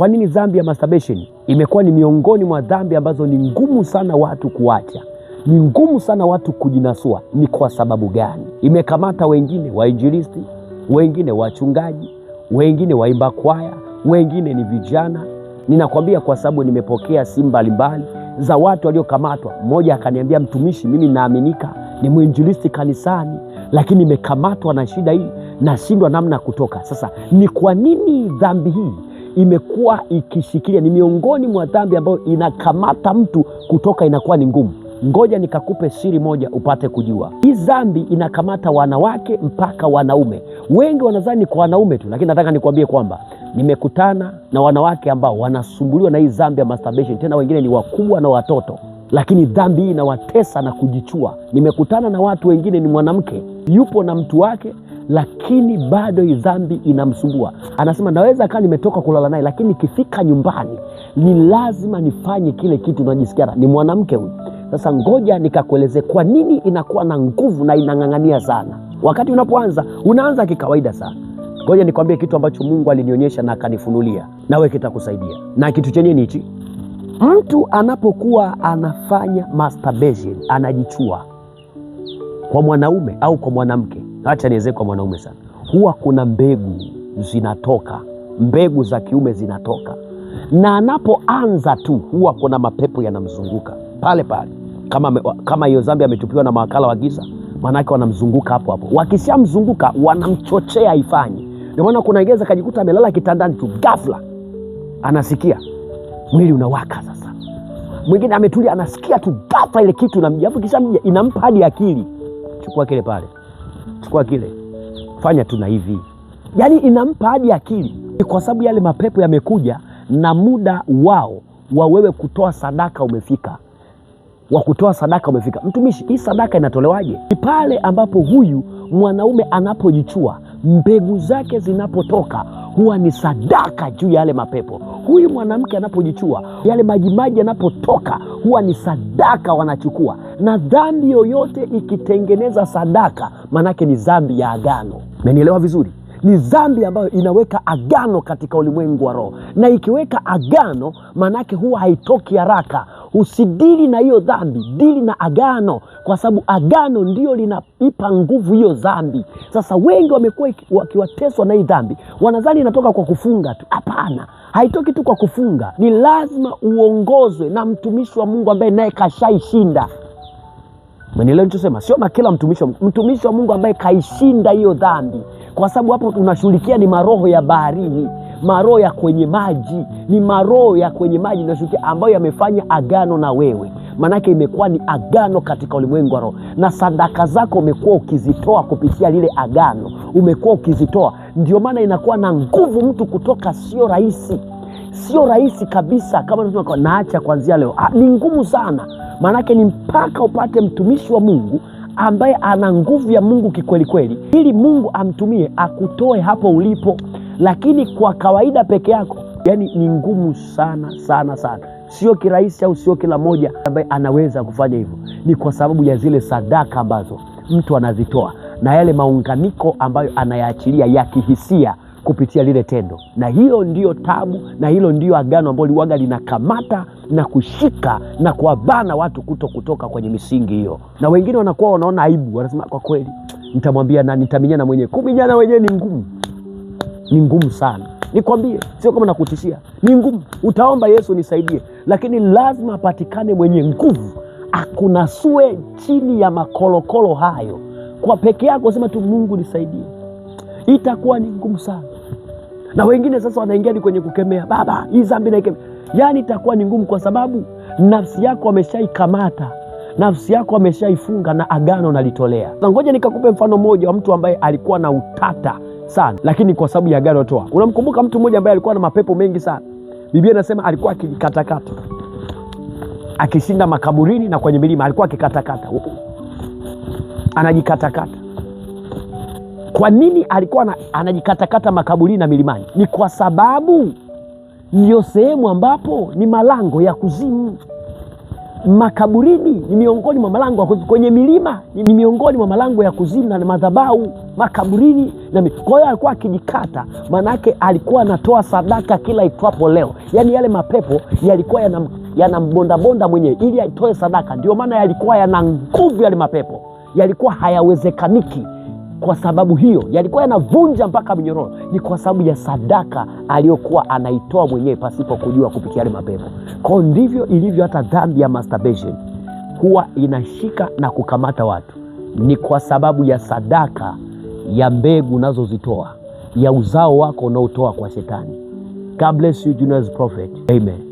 Kwa nini dhambi ya masturbation imekuwa ni miongoni mwa dhambi ambazo ni ngumu sana watu kuacha, ni ngumu sana watu kujinasua? Ni kwa sababu gani? Imekamata wengine wainjilisti, wengine wachungaji, wengine waimba kwaya, wengine ni vijana. Ninakwambia kwa sababu nimepokea simu mbalimbali za watu waliokamatwa. Mmoja akaniambia, mtumishi, mimi naaminika ni mwinjilisti kanisani, lakini nimekamatwa na shida hii, nashindwa namna kutoka. Sasa ni kwa nini dhambi hii imekuwa ikishikilia? Ni miongoni mwa dhambi ambayo inakamata mtu kutoka, inakuwa ni ngumu. Ngoja nikakupe siri moja upate kujua. Hii dhambi inakamata wanawake mpaka wanaume. Wengi wanadhani kwa wanaume tu, lakini nataka nikwambie kwamba nimekutana na wanawake ambao wanasumbuliwa na hii dhambi ya masturbation, tena wengine ni wakubwa na watoto, lakini dhambi hii inawatesa na kujichua. Nimekutana na watu wengine, ni mwanamke yupo na mtu wake, lakini bado hii dhambi inamsumbua. Anasema naweza kaa nimetoka kulala naye, lakini nikifika nyumbani ni lazima nifanye kile kitu. Unajisikia ni mwanamke huyu. Sasa ngoja nikakueleze kwa nini inakuwa na nguvu na inang'ang'ania sana. Wakati unapoanza unaanza kikawaida sana. Ngoja nikwambie kitu ambacho Mungu alinionyesha na akanifunulia, nawe kitakusaidia. Na kitu chenye ni hichi: mtu anapokuwa anafanya masturbation, anajichua kwa mwanaume au kwa mwanamke, acha niweze kwa mwanaume sana, huwa kuna mbegu zinatoka, mbegu za kiume zinatoka, na anapoanza tu huwa kuna mapepo yanamzunguka pale pale. Kama hiyo dhambi ametupiwa na mawakala wa giza, manake wanamzunguka hapo hapo. Wakishamzunguka wanamchochea ifanye. Ndio maana kuna ingeza kajikuta amelala kitandani tu, ghafla anasikia mwili unawaka. Sasa mwingine ametulia, anasikia tu ghafla ile kitu inamjia, kisha inampa hadi akili, chukua kile pale, chukua kile, fanya tu na hivi. Yaani inampa hadi akili, kwa sababu yale mapepo yamekuja na muda wao wa wewe kutoa sadaka umefika, wa kutoa sadaka umefika. Mtumishi, hii sadaka inatolewaje? Ni pale ambapo huyu mwanaume anapojichua, mbegu zake zinapotoka, huwa ni sadaka juu ya yale mapepo. Huyu mwanamke anapojichua, yale majimaji yanapotoka, huwa ni sadaka wanachukua. Na dhambi yoyote ikitengeneza sadaka, manake ni dhambi ya agano. Umenielewa vizuri? Ni dhambi ambayo inaweka agano katika ulimwengu wa roho, na ikiweka agano manake huwa haitoki haraka. Usidili na hiyo dhambi, dili na agano, kwa sababu agano ndio linaipa nguvu hiyo dhambi. Sasa wengi wamekuwa wakiwateswa na hii dhambi, wanadhani inatoka kwa kufunga tu. Hapana, haitoki tu kwa kufunga, ni lazima uongozwe na mtumishi wa Mungu ambaye naye kashaishinda. Mwenelewa nichosema? Sio kila mtumishi wa Mungu ambaye kaishinda hiyo dhambi, kwa sababu hapo tunashughulikia ni maroho ya baharini, maroho ya kwenye maji, ni maroho ya kwenye maji tunashughulikia, ambayo yamefanya agano na wewe. Manake imekuwa ni agano katika ulimwengu wa roho, na sadaka zako umekuwa ukizitoa kupitia lile agano, umekuwa ukizitoa. Ndio maana inakuwa na nguvu, mtu kutoka sio rahisi, sio rahisi kabisa. Kama tunasema naacha kuanzia leo, ni ngumu sana. Manake ni mpaka upate mtumishi wa Mungu ambaye ana nguvu ya Mungu kikweli kweli, ili Mungu amtumie akutoe hapo ulipo. Lakini kwa kawaida peke yako, yani ni ngumu sana sana sana. Sio kirahisi, au sio kila moja ambaye anaweza kufanya hivyo. Ni kwa sababu ya zile sadaka ambazo mtu anazitoa na yale maunganiko ambayo anayaachilia ya kihisia kupitia lile tendo. Na hilo ndio tabu, na hilo ndio agano ambalo liwaga linakamata na kushika na kuwabana watu kutoka kwenye misingi hiyo. Na wengine wanakuwa wanaona aibu, wanasema kwa kweli nitamwambia na nitaminyana mwenyewe. Kuminyana wenyewe ni ngumu, ni ngumu sana. Nikwambie, sio kama nakutishia, ni ngumu. Utaomba Yesu nisaidie, lakini lazima apatikane mwenye nguvu akunasue chini ya makolokolo hayo. Kwa peke yako sema tu Mungu nisaidie, itakuwa ni ngumu sana. Na wengine sasa wanaingia ni kwenye kukemea, baba hii dhambi naikemea. Yani itakuwa ni ngumu, kwa sababu nafsi yako ameshaikamata, nafsi yako ameshaifunga na agano nalitolea. Na ngoja nikakupe mfano mmoja wa mtu ambaye alikuwa na utata sana, lakini kwa sababu ya agano toa. Unamkumbuka mtu mmoja ambaye alikuwa na mapepo mengi sana? Biblia inasema alikuwa akikatakata, akishinda makaburini na kwenye milima, alikuwa akikatakata, anajikatakata. Kwa nini alikuwa anajikatakata makaburini na milimani? Ni kwa sababu ndio sehemu ambapo ni malango ya kuzimu. Makaburini ni miongoni mwa malango ya kuzimu. Kwenye milima ni miongoni mwa malango ya kuzimu na madhabahu. Makaburini kwa hiyo alikuwa akijikata, manake alikuwa anatoa sadaka kila itwapo leo. Yaani yale mapepo yalikuwa yanambondabonda mwenyewe ili aitoe sadaka. Ndio maana yalikuwa yana nguvu, yale mapepo yalikuwa hayawezekaniki. Kwa sababu hiyo yalikuwa yanavunja mpaka minyororo. Ni kwa sababu ya sadaka aliyokuwa anaitoa mwenyewe pasipo kujua kupitia yale mapepo. Kwa ndivyo ilivyo hata dhambi ya masturbation, huwa inashika na kukamata watu. Ni kwa sababu ya sadaka ya mbegu unazozitoa, ya uzao wako unaotoa kwa shetani. God bless you, Junior Prophet. Amen.